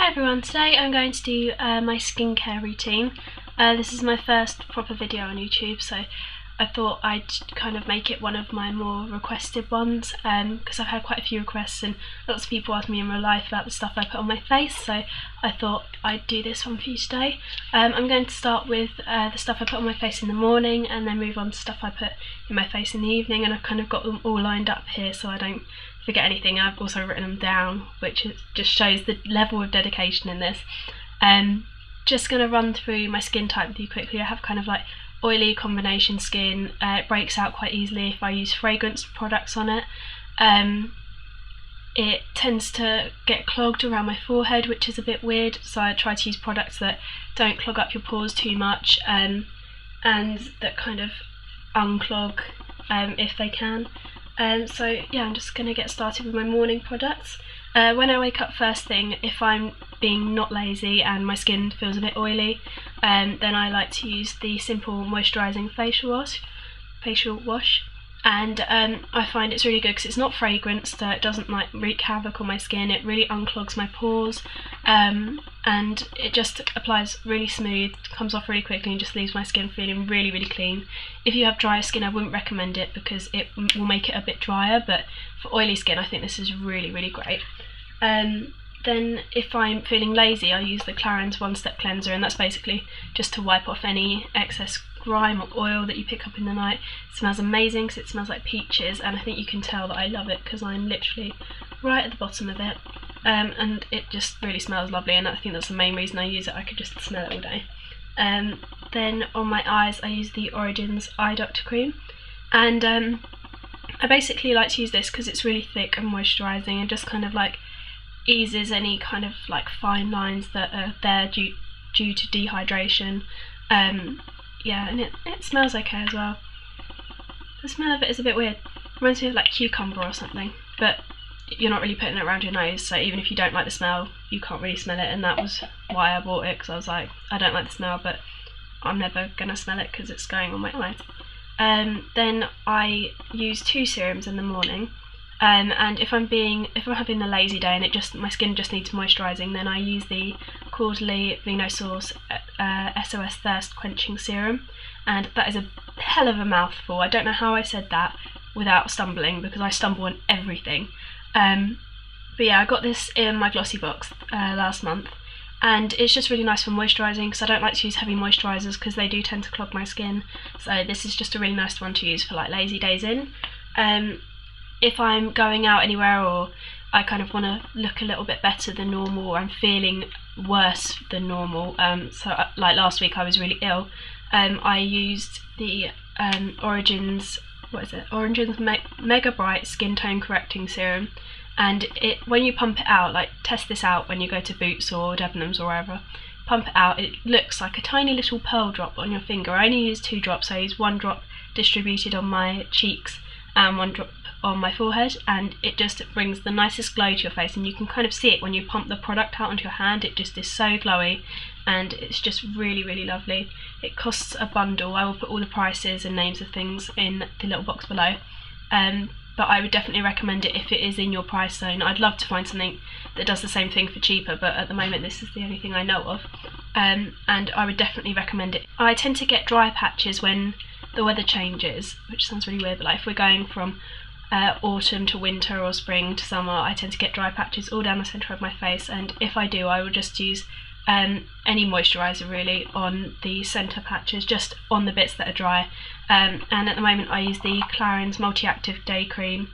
everyone, today I'm going to do my skincare routine. This is my first proper video on YouTube, so I thought I'd kind of make it one of my more requested ones, because I've had quite a few requests and lots of people ask me in real life about the stuff I put on my face, so I thought I'd do this one for you today. I'm going to start with the stuff I put on my face in the morning and then move on to stuff I put in my face in the evening, and I've kind of got them all lined up here so I don't forget anything. I've also written them down, which just shows the level of dedication in this. Just going to run through my skin type with you quickly. I have kind of like oily combination skin. It breaks out quite easily if I use fragrance products on it. It tends to get clogged around my forehead, which is a bit weird, so I try to use products that don't clog up your pores too much, and that kind of unclog if they can. So yeah, I'm just going to get started with my morning products. When I wake up first thing, if I'm being not lazy and my skin feels a bit oily, then I like to use the simple moisturising facial wash, and I find it's really good because it's not fragrance, so it doesn't like wreak havoc on my skin. It really unclogs my pores, and it just applies really smooth, comes off really quickly, and just leaves my skin feeling really, really clean. If you have dry skin, I wouldn't recommend it because it will make it a bit drier, but for oily skin I think this is really, really great. Then if I'm feeling lazy, I use the Clarins one-step cleanser, and that's basically just to wipe off any excess grime or oil that you pick up in the night. It smells amazing because it smells like peaches, and I think you can tell that I love it because I'm literally right at the bottom of it, and it just really smells lovely, and I think that's the main reason I use it. I could just smell it all day. Then on my eyes I use the Origins Eye Doctor Cream, and I basically like to use this because it's really thick and moisturising and just kind of like eases any kind of like fine lines that are there due to dehydration. Yeah, and it smells okay as well. The smell of it is a bit weird. Reminds me of like cucumber or something, but you're not really putting it around your nose, so even if you don't like the smell, you can't really smell it, and that was why I bought it, because I was like, I don't like the smell, but I'm never gonna smell it because it's going on my eyes. Then I use 2 serums in the morning. And if I'm having a lazy day and my skin just needs moisturising, then I use the Caudalie Vino SOS Thirst Quenching Serum, and that is a hell of a mouthful. I don't know how I said that without stumbling, because I stumble on everything. But yeah, I got this in my glossy box last month, and it's just really nice for moisturising because I don't like to use heavy moisturisers because they do tend to clog my skin. So this is just a really nice one to use for like lazy days in. If I'm going out anywhere or I kind of want to look a little bit better than normal, or I'm feeling worse than normal, like last week I was really ill, I used the Origins Mega Bright Skin Tone Correcting Serum, and when you pump it out, like test this out when you go to Boots or Debenhams or wherever, pump it out, it looks like a tiny little pearl drop on your finger. I only use 2 drops, I use 1 drop distributed on my cheeks and 1 drop on my forehead, and it just brings the nicest glow to your face, and you can kind of see it when you pump the product out onto your hand. It just is so glowy, and it's just really, really lovely. It costs a bundle. I will put all the prices and names of things in the little box below, but I would definitely recommend it if it is in your price zone. I'd love to find something that does the same thing for cheaper, but at the moment this is the only thing I know of, and I would definitely recommend it. I tend to get dry patches when the weather changes, which sounds really weird, but like if we're going from autumn to winter or spring to summer, I tend to get dry patches all down the centre of my face, and if I do, I will just use any moisturiser really on the centre patches, just on the bits that are dry, and at the moment I use the Clarins Multi-Active Day Cream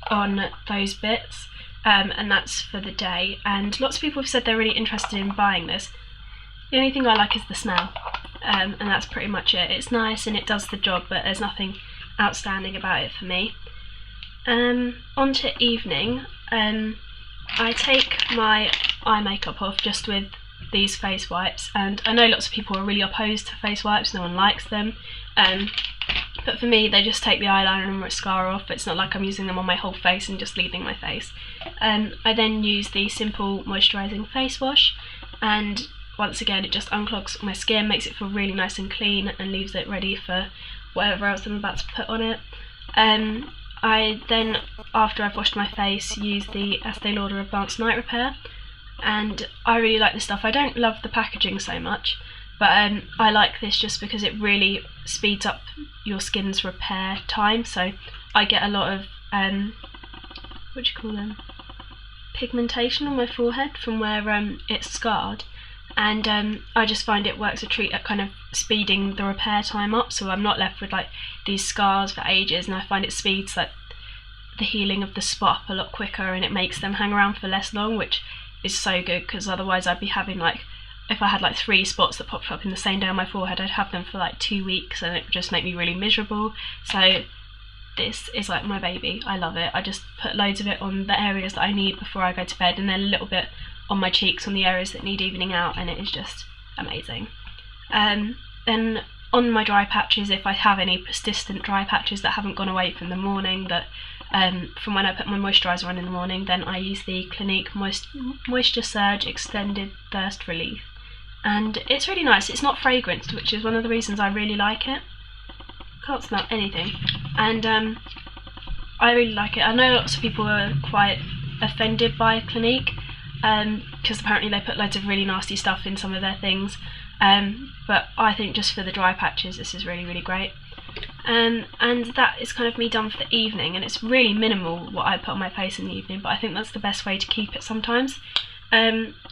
on those bits, and that's for the day, and lots of people have said they're really interested in buying this. The only thing I like is the smell, and that's pretty much it. It's nice and it does the job, but there's nothing outstanding about it for me. On to evening, I take my eye makeup off just with these face wipes, and I know lots of people are really opposed to face wipes, no one likes them, but for me they just take the eyeliner and mascara off. It's not like I'm using them on my whole face and just leaving my face. I then use the simple moisturising face wash, and once again it just unclogs my skin, makes it feel really nice and clean, and leaves it ready for whatever else I'm about to put on it. I then, after I've washed my face, use the Estee Lauder Advanced Night Repair, and I really like this stuff. I don't love the packaging so much, but I like this just because it really speeds up your skin's repair time. So I get a lot of what do you call them, pigmentation on my forehead from where it's scarred, and I just find it works a treat at kind of speeding the repair time up, so I'm not left with like these scars for ages, and I find it speeds like the healing of the spot up a lot quicker, and it makes them hang around for less long, which is so good, because otherwise I'd be having like, if I had like 3 spots that popped up in the same day on my forehead, I'd have them for like 2 weeks, and it would just make me really miserable. So this is like my baby. I love it. I just put loads of it on the areas that I need before I go to bed, and then a little bit on my cheeks on the areas that need evening out, and it is just amazing. Then on my dry patches, if I have any persistent dry patches that haven't gone away from the morning, that from when I put my moisturiser on in the morning, then I use the Clinique Moisture Surge Extended Thirst Relief, and it's really nice. It's not fragranced, which is one of the reasons I really like it. Can't smell anything, and I really like it. I know lots of people are quite offended by Clinique, because apparently they put loads of really nasty stuff in some of their things, but I think just for the dry patches this is really, really great. And that is kind of me done for the evening, and it's really minimal what I put on my face in the evening, but I think that's the best way to keep it sometimes.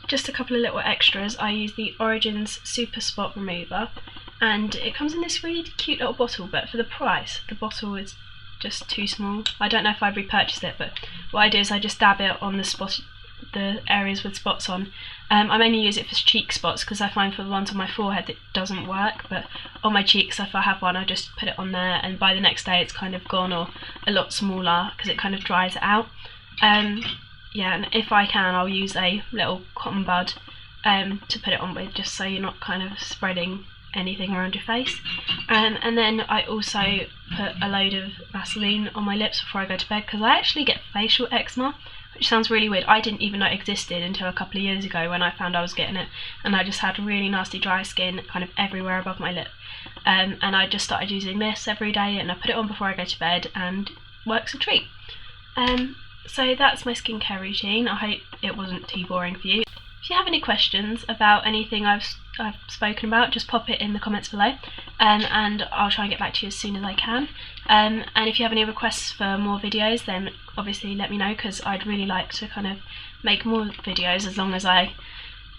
Just a couple of little extras. I use the Origins Super Spot Remover, and it comes in this really cute little bottle, but for the price, the bottle is just too small. I don't know if I'd repurchase it, but what I do is I just dab it on the areas with spots on. I mainly use it for cheek spots, because I find for the ones on my forehead it doesn't work, but on my cheeks, if I have one, I just put it on there, and by the next day it's kind of gone, or a lot smaller, because it kind of dries it out. Yeah, and if I can, I'll use a little cotton bud to put it on with, just so you're not kind of spreading anything around your face. And then I also put a load of Vaseline on my lips before I go to bed, because I actually get facial eczema, which sounds really weird. I didn't even know it existed until a couple of years ago when I found I was getting it, and I just had really nasty dry skin kind of everywhere above my lip. And I just started using this every day, and I put it on before I go to bed, and it works a treat. So that's my skincare routine. I hope it wasn't too boring for you. If you have any questions about anything I've spoken about, just pop it in the comments below, and I'll try and get back to you as soon as I can. And if you have any requests for more videos, then obviously let me know, because I'd really like to kind of make more videos, as long as I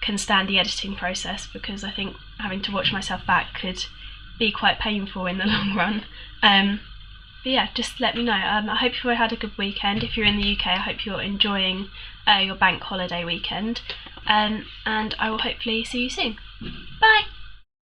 can stand the editing process, because I think having to watch myself back could be quite painful in the long run. But yeah, just let me know. I hope you all had a good weekend. If you're in the UK, I hope you're enjoying your bank holiday weekend, and I will hopefully see you soon. Bye!